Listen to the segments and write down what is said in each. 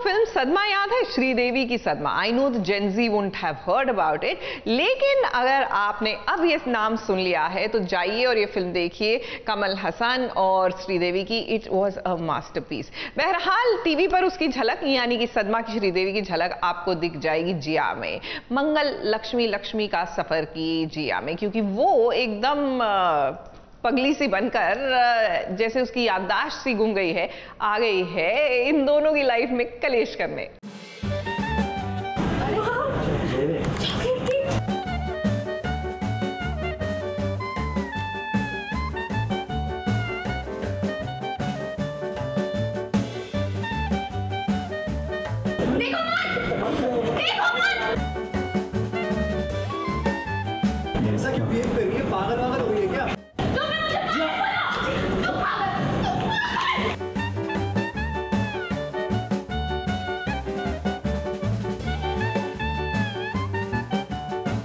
Film सदमा याद है? श्रीदेवी की Sadma. I know the Gen Z wouldn't have heard about it, लेकिन अगर आपने अब ये नाम सुन लिया है तो जाइए और ये फिल्म देखिए, कमल हसन और श्रीदेवी की। It was a masterpiece. बहरहाल टीवी पर उसकी झलक यानी कि सदमा की श्रीदेवी की झलक आपको दिख जाएगी जिया में, मंगल लक्ष्मी का सफर की जिया में, क्योंकि वो एकदम पगली सी बनकर जैसे उसकी याददाश्त सी गुम गई है, आ गई है इन दोनों की लाइफ में कलेश करने। पागल वागल हो गई है क्या?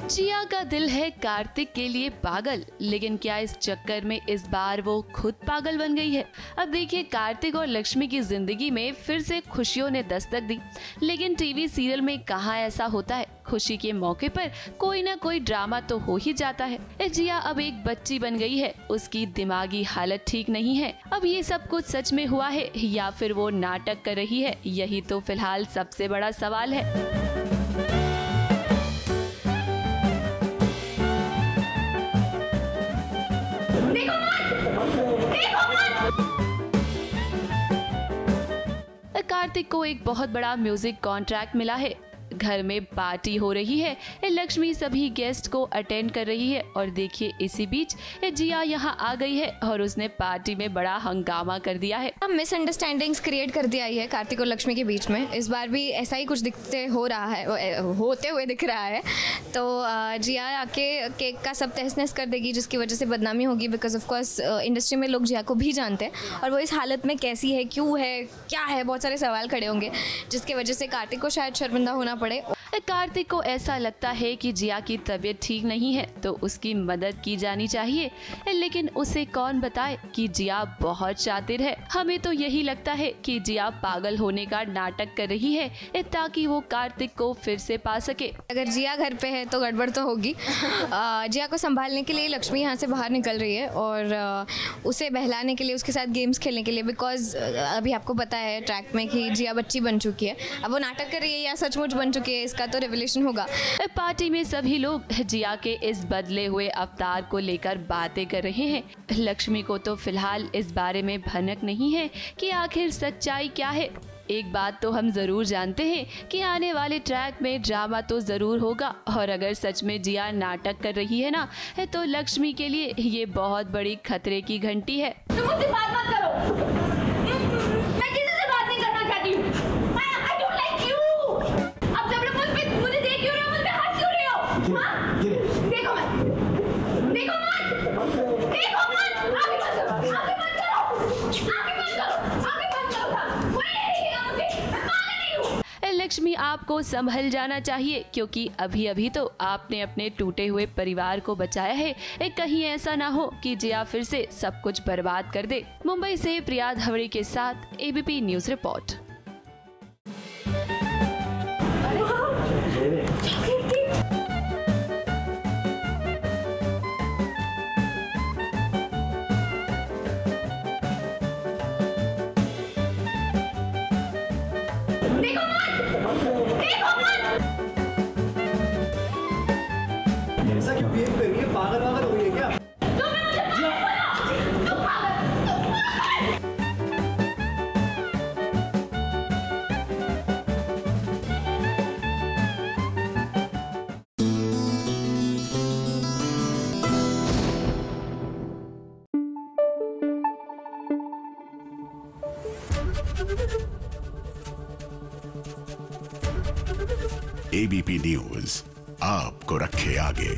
जिया का दिल है कार्तिक के लिए पागल, लेकिन क्या इस चक्कर में इस बार वो खुद पागल बन गई है? अब देखिए, कार्तिक और लक्ष्मी की जिंदगी में फिर से खुशियों ने दस्तक दी, लेकिन टीवी सीरियल में कहाँ ऐसा होता है। खुशी के मौके पर कोई ना कोई ड्रामा तो हो ही जाता है। जिया अब एक बच्ची बन गई है, उसकी दिमागी हालत ठीक नहीं है। अब ये सब कुछ सच में हुआ है या फिर वो नाटक कर रही है, यही तो फिलहाल सबसे बड़ा सवाल है। कार्तिक को एक बहुत बड़ा म्यूजिक कॉन्ट्रैक्ट मिला है। घर में पार्टी हो रही है, लक्ष्मी सभी गेस्ट को अटेंड कर रही है और देखिए इसी बीच जिया यहाँ आ गई है और उसने पार्टी में बड़ा हंगामा कर दिया है। अब मिसअंडरस्टैंडिंग्स क्रिएट कर दिया है कार्तिक और लक्ष्मी के बीच में। इस बार भी ऐसा ही कुछ होते हुए दिख रहा है। तो जिया आके केक का सब तहस नहस कर देगी, जिसकी वजह से बदनामी होगी, बिकॉज ऑफ कोर्स इंडस्ट्री में लोग जिया को भी जानते हैं और वो इस हालत में कैसी है, क्यों है, क्या है, बहुत सारे सवाल खड़े होंगे, जिसकी वजह से कार्तिक को शायद शर्मिंदा होना पड़े। कार्तिक को ऐसा लगता है कि जिया की तबीयत ठीक नहीं है तो उसकी मदद की जानी चाहिए, लेकिन उसे कौन बताए कि जिया बहुत शातिर है। हमें तो यही लगता है कि जिया पागल होने का नाटक कर रही है ताकि वो कार्तिक को फिर से पा सके। अगर जिया घर पे है तो गड़बड़ तो होगी। जिया को संभालने के लिए लक्ष्मी यहाँ से बाहर निकल रही है और उसे बहलाने के लिए, उसके साथ गेम्स खेलने के लिए, बिकॉज अभी आपको पता है ट्रैक में कि जिया बच्ची बन चुकी है। अब वो नाटक कर रही है या सचमुच बन चुकी है, इसका तो रिवलेशन होगा। पार्टी में सभी लोग जिया के इस बदले हुए अवतार को लेकर बातें कर रहे हैं। लक्ष्मी को तो फिलहाल इस बारे में भनक नहीं है कि आखिर सच्चाई क्या है। एक बात तो हम जरूर जानते हैं कि आने वाले ट्रैक में ड्रामा तो जरूर होगा, और अगर सच में जिया नाटक कर रही है ना, तो लक्ष्मी के लिए ये बहुत बड़ी खतरे की घंटी है। तुम मुझसे बात मत करो, मैं किसी से बात नहीं करना चाहती हूँ। I don't like you। अब जब लोग मुझे देख क्यों रहे हो, मुझ पे हंस क्यों रहे हो? हाँ? देखो मत, आगे मत करो, आगे मत करो, कोई नहीं देखेगा मुझे, मैं पागल नहीं हूँ। लक्ष्मी आपको संभल जाना चाहिए, क्योंकि अभी अभी तो आपने अपने टूटे हुए परिवार को बचाया है। कहीं ऐसा ना हो कि जिया फिर से सब कुछ बर्बाद कर दे। मुंबई से प्रिया धवड़े के साथ एबीपी न्यूज रिपोर्ट। ऐसा क्यों बिहेव कर रही है? पागल वागल हो गई है क्या? एबीपी न्यूज आपको रखे आगे।